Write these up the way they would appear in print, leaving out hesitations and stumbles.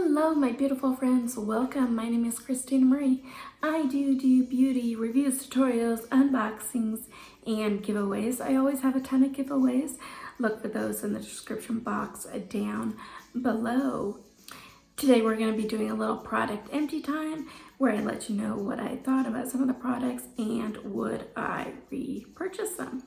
Hello my beautiful friends, welcome. My name is Christina Marie. I do beauty reviews, tutorials, unboxings, and giveaways. I always have a ton of giveaways. Look for those in the description box down below. Today we're going to be doing a little product empty time where I let you know what I thought about some of the products and would I repurchase them.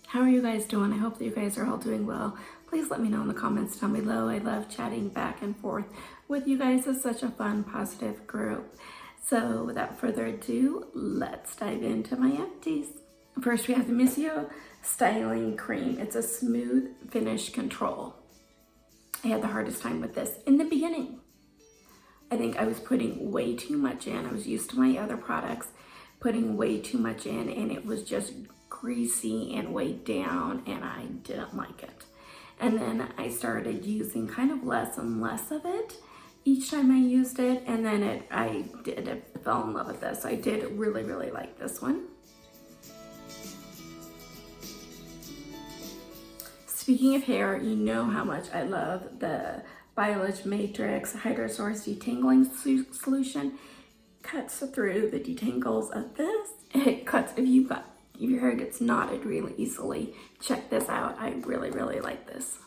How are you guys doing? I hope that you guys are all doing well. Please let me know in the comments down below. I love chatting back and forth with you guys. It's such a fun, positive group. So without further ado, let's dive into my empties. First, we have the Missio Styling Cream. It's a smooth finish control. I had the hardest time with this in the beginning. I think I was putting way too much in. I was used to my other products putting way too much in, and it was just greasy and weighed down, and I didn't like it. And then I started using kind of less and less of it each time I used it, and then I fell in love with this. I did really like this one. Speaking of hair, you know how much I love the Biolage Matrix Hydrosource Detangling Solution. Cuts through the detangles of this. It cuts if your hair gets knotted really easily. Check this out. I really like this.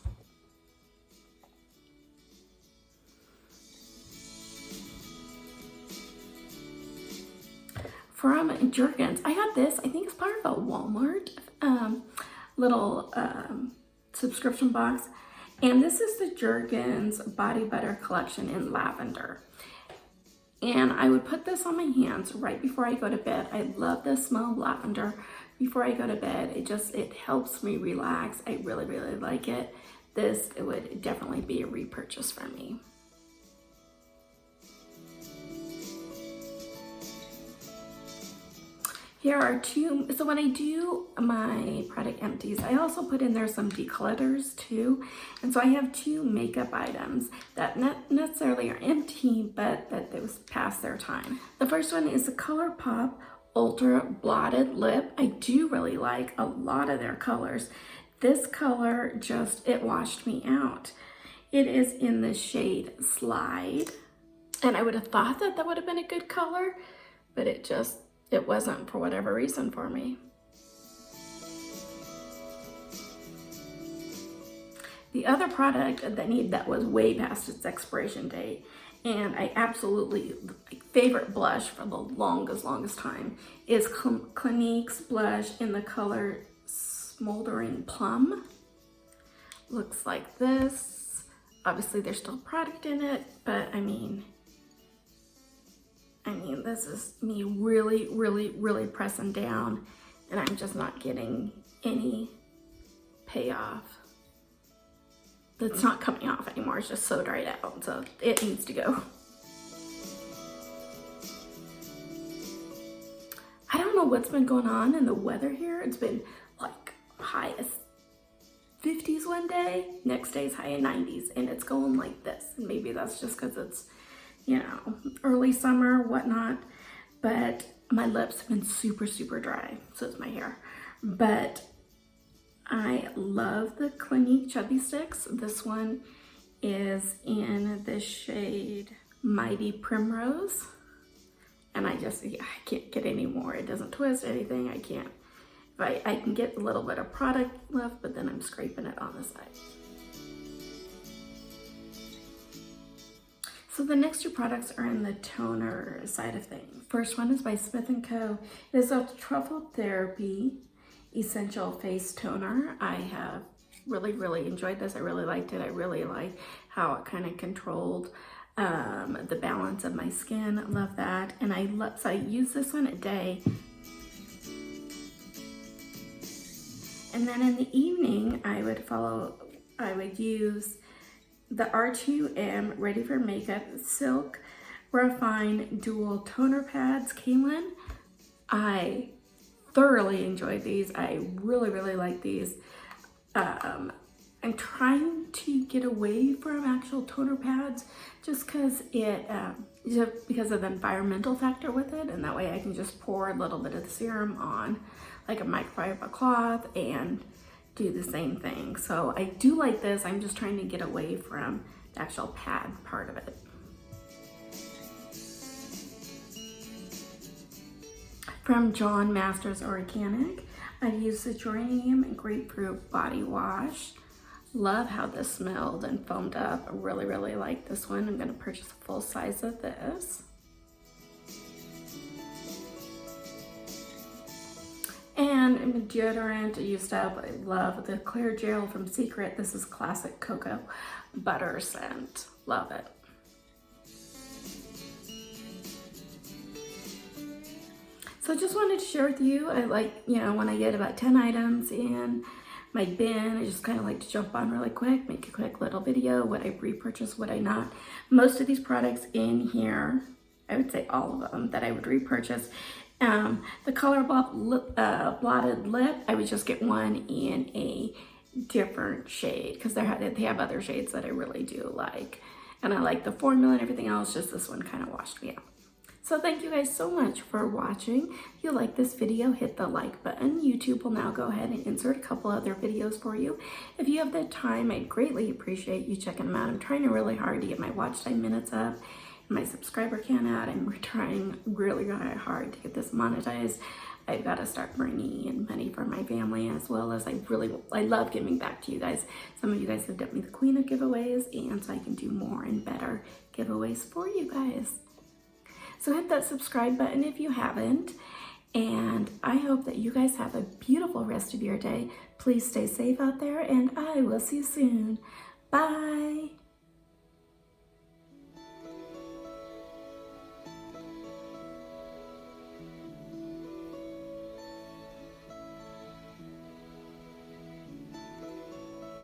From Jergens, I got this. I think it's part of a Walmart little subscription box. And this is the Jergens Body Butter Collection in Lavender. And I would put this on my hands right before I go to bed. I love the smell of lavender before I go to bed. It helps me relax. I really like it. It would definitely be a repurchase for me. Here are two, so when I do my product empties, I also put in there some declutters too. And so I have two makeup items that not necessarily are empty, but that they was past their time. The first one is the ColourPop Ultra Blotted Lip. I do really like a lot of their colors. This color it washed me out. It is in the shade Slide. And I would have thought that would have been a good color, but it wasn't for whatever reason for me. The other product that was way past its expiration date, and I absolutely favorite blush for the longest time, is Clinique's blush in the color Smoldering Plum. Looks like this. Obviously there's still product in it, but I mean, this is me really pressing down, and I'm just not getting any payoff. It's not coming off anymore. It's just so dried out, so it needs to go. I don't know what's been going on in the weather here. It's been like high as 50s one day, next day's high in 90s, and it's going like this. And maybe that's just because it's, you know, early summer, whatnot, but my lips have been super dry, so is my hair. But I love the Clinique Chubby Sticks. This one is in the shade Mighty Primrose, and I can't get any more. It doesn't twist anything. I can't. I can get a little bit of product left, but then I'm scraping it on the side. So the next two products are in the toner side of things. First one is by Smith&Co. It is a Truffle Therapy Essential Face Toner. I have really enjoyed this. I really liked it. I really like how it kind of controlled the balance of my skin. I love that. And so I use this one a day. And then in the evening, I would use the R2M Ready for Makeup Silk Refine Dual Toner Pads, Cailyn. I thoroughly enjoyed these. I really like these. I'm trying to get away from actual toner pads just because of the environmental factor with it, and that way I can just pour a little bit of the serum on like a microfiber cloth and do the same thing. So I do like this. I'm just trying to get away from the actual pad part of it. from John Masters Organic. I've used the geranium and grapefruit body wash. Love how this smelled and foamed up. I really, really like this one. I'm gonna purchase a full size of this. And deodorant I used up. I love the clear gel from Secret. This is classic cocoa butter scent. Love it. So I just wanted to share with you, I like, you know, when I get about 10 items in my bin, I just kind of like to jump on really quick, make a quick little video, what I repurchase, what I not. Most of these products in here, I would say all of them that I would repurchase. The ColourPop blotted lip, I would just get one in a different shade because they have other shades that I really do like. And I like the formula and everything else, just this one kind of washed me out. So thank you guys so much for watching. If you like this video, hit the like button. YouTube will now go ahead and insert a couple other videos for you. If you have the time, I'd greatly appreciate you checking them out. I'm trying really hard to get my watch time minutes up, my subscriber count out. I'm trying really hard to get this monetized. I've got to start bringing in money for my family, as well as I love giving back to you guys. Some of you guys have dubbed me the queen of giveaways, and so I can do more and better giveaways for you guys. So hit that subscribe button if you haven't, and I hope that you guys have a beautiful rest of your day. Please stay safe out there, and I will see you soon. Bye.